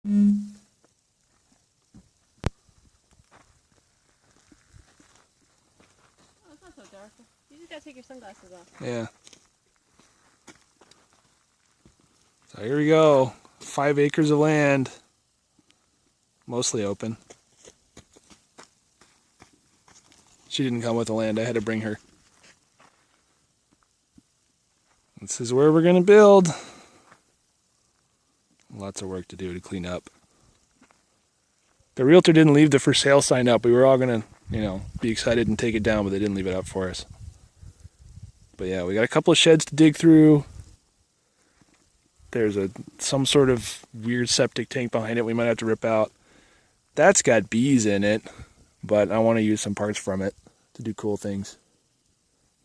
it's not so dark. You just gotta take your sunglasses off. Yeah. So here we go. 5 acres of land. Mostly open. She didn't come with the land. I had to bring her. This is where we're going to build. Lots of work to do to clean up. The realtor didn't leave the for sale sign up. We were all going to, be excited and take it down, but they didn't leave it up for us. But yeah, we got a couple of sheds to dig through. There's some sort of weird septic tank behind it we might have to rip out. That's got bees in it, but I want to use some parts from it to do cool things.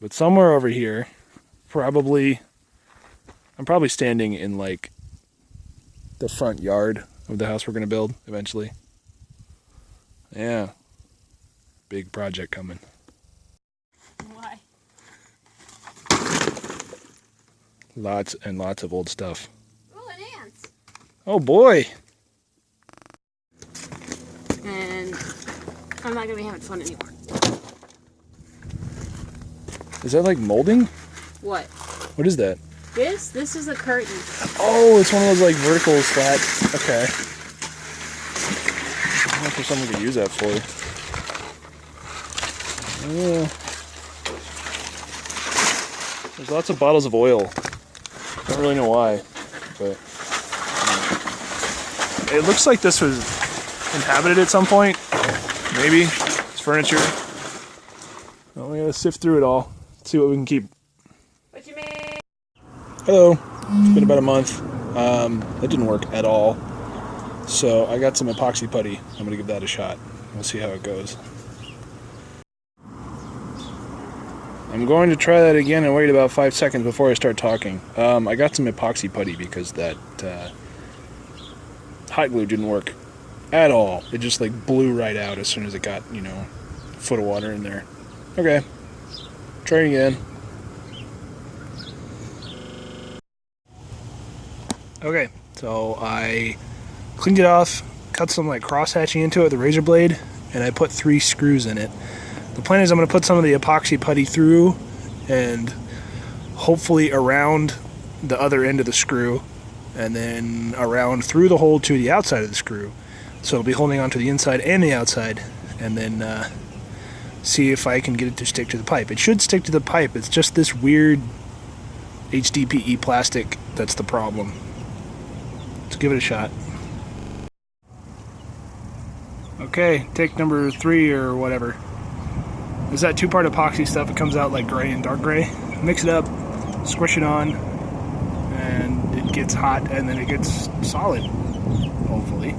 But somewhere over here, I'm probably standing in like the front yard of the house we're going to build eventually. Yeah. Big project coming. Why? Lots and lots of old stuff. Oh, and ants. Oh boy. And I'm not going to be having fun anymore. Is that like molding? What? What is that? This is a curtain. Oh, it's one of those like vertical slats. Okay. I don't know if someone could use that for. There's lots of bottles of oil. I don't really know why, but it looks like this was inhabited at some point. Maybe it's furniture. Well, we gotta sift through it all, see what we can keep. What you mean? Hello. It's been about a month. That didn't work at all. So I got some epoxy putty. I'm gonna give that a shot. We'll see how it goes. I'm going to try that again and wait about 5 seconds before I start talking. I got some epoxy putty because that hot glue didn't work at all. It just like blew right out as soon as it got, a foot of water in there. Okay, try it again. Okay, so I cleaned it off, cut some like cross hatching into it with a razor blade, and I put 3 screws in it. The plan is I'm going to put some of the epoxy putty through and hopefully around the other end of the screw and then around through the hole to the outside of the screw. So it'll be holding onto the inside and the outside, and then see if I can get it to stick to the pipe. It should stick to the pipe. It's just this weird HDPE plastic that's the problem. Let's give it a shot. Okay, take number 3 or whatever. There's that 2-part epoxy stuff. It comes out like gray and dark gray. Mix it up, squish it on, and it gets hot, and then it gets solid, hopefully.